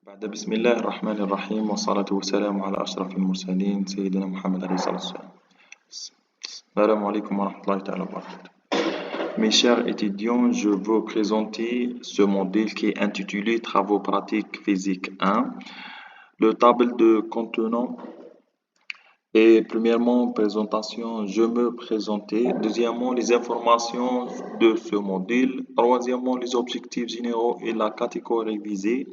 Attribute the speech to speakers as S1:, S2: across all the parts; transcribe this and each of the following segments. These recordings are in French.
S1: بعد بسم الله الرحمن الرحيم والصلاة والسلام على أشرف المرسلين سيدنا محمد عليه الصلاة والسلام. السلام عليكم ورحمة الله تعالى وبركاته. Mes chers étudiants, je vais vous présenter ce module qui est intitulé Travaux pratiques physique 1, le table de contenant. Et premièrement, présentation, je me présenter. Deuxièmement, les informations de ce module. Troisièmement, les objectifs généraux et la catégorie visée.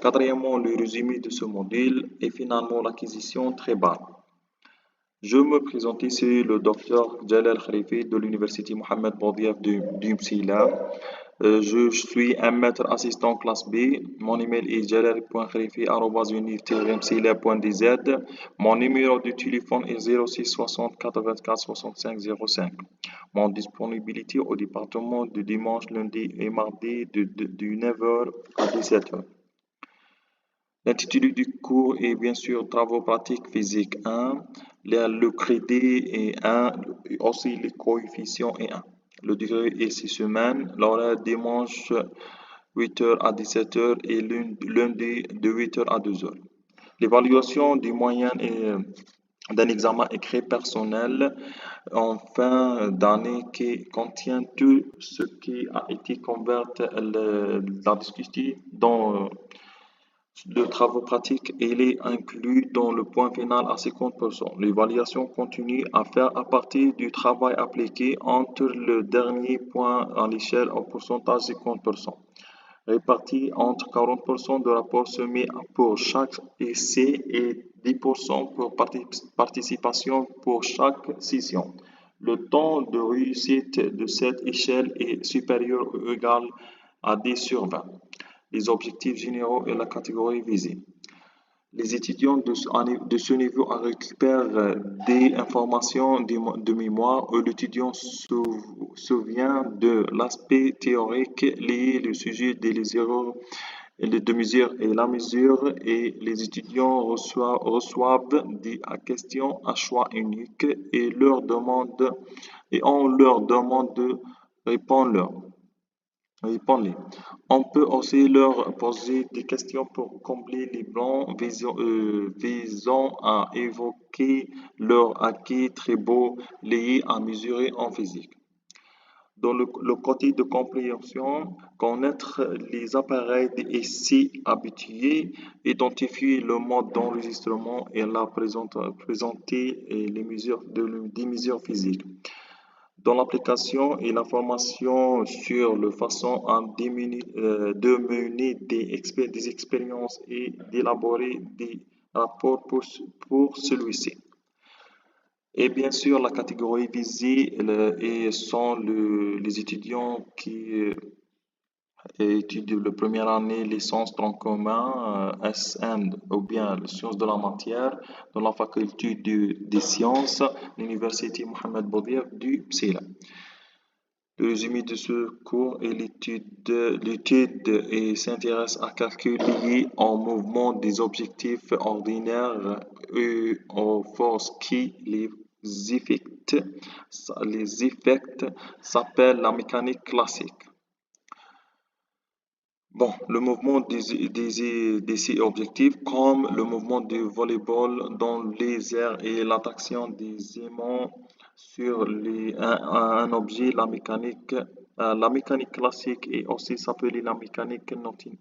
S1: Quatrièmement, le résumé de ce module. Et finalement, l'acquisition tribale. Je me présente ici le docteur Jalal Kharifi de l'Université Mohamed Boudiaf du Msila. Je suis un maître assistant classe B. Mon email est jalal.kharifi@unir-msila.dz. Mon numéro de téléphone est 06 60 84 65 05. Mon disponibilité au département de dimanche, lundi et mardi de 9h à 17h. L'intitulé du cours est bien sûr Travaux pratiques physique 1. Le crédit est 1, aussi les coefficients est 1. Le durée est 6 semaines. L'horaire dimanche 8h à 17h et lundi de 8h à 2h. L'évaluation des moyennes d'un examen écrit personnel en fin d'année qui contient tout ce qui a été converti la discussion dans le travaux pratiques, il est inclus dans le point final à 50%. L'évaluation continue à faire à partir du travail appliqué entre le dernier point à l'échelle au pourcentage 50%, réparti entre 40% de rapport soumis pour chaque essai et 10% pour participation pour chaque session. Le temps de réussite de cette échelle est supérieur ou égal à 10 sur 20. Les objectifs généraux et la catégorie visée. Les étudiants de ce niveau récupèrent des informations de mémoire où l'étudiant se souvient de l'aspect théorique lié au sujet des erreurs de mesure et la mesure, et les étudiants reçoivent des questions à choix unique et on leur demande de répondre. On peut aussi leur poser des questions pour combler les blancs visant à évoquer leur acquis très beau liés à mesurer en physique. Dans le côté de compréhension, connaître les appareils d'essai habitués, identifier le mode d'enregistrement et présenter les mesures des mesures physiques. Dans l'application et l'information sur la façon de mener des expériences et d'élaborer des rapports pour celui-ci. Et bien sûr, la catégorie visée sont les étudiants qui étudient la première année licence tronc commun, SN ou bien les sciences de la matière dans la faculté des sciences, l'Université Mohamed Boudiaf du Msila. Le résumé de ce cours est l'étude et s'intéresse à calculer en mouvement des objectifs ordinaires et aux forces qui les affectent. Les effets s'appellent la mécanique classique. Bon, le mouvement des ces objectifs, comme le mouvement du volleyball dans les airs et l'attraction des aimants sur un objet, la mécanique classique est aussi s'appelée la mécanique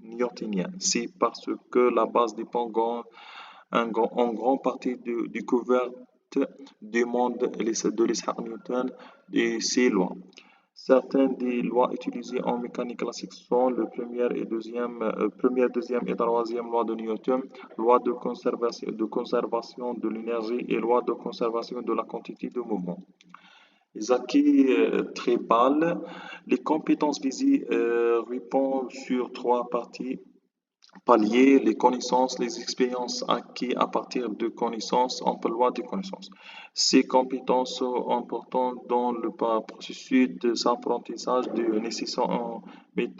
S1: newtonienne. C'est parce que la base dépend en grande partie du découverte du monde de l'Isaac Newton et ses lois. Certaines des lois utilisées en mécanique classique sont la première, deuxième et troisième loi de Newton, loi de conservation de l'énergie et loi de conservation de la quantité de mouvement. Les acquis tribales, les compétences visées répondent sur trois paliers, les connaissances, les expériences acquises à partir de connaissances, emploi de connaissances. Ces compétences sont importantes dans le processus d'apprentissage nécessitant une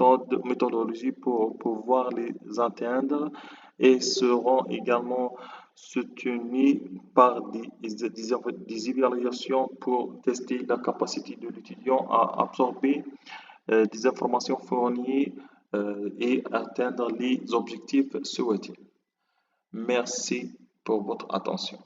S1: méthodologie pour pouvoir les atteindre et seront également soutenues par des évaluations pour tester la capacité de l'étudiant à absorber des informations fournies et atteindre les objectifs souhaités. Merci pour votre attention.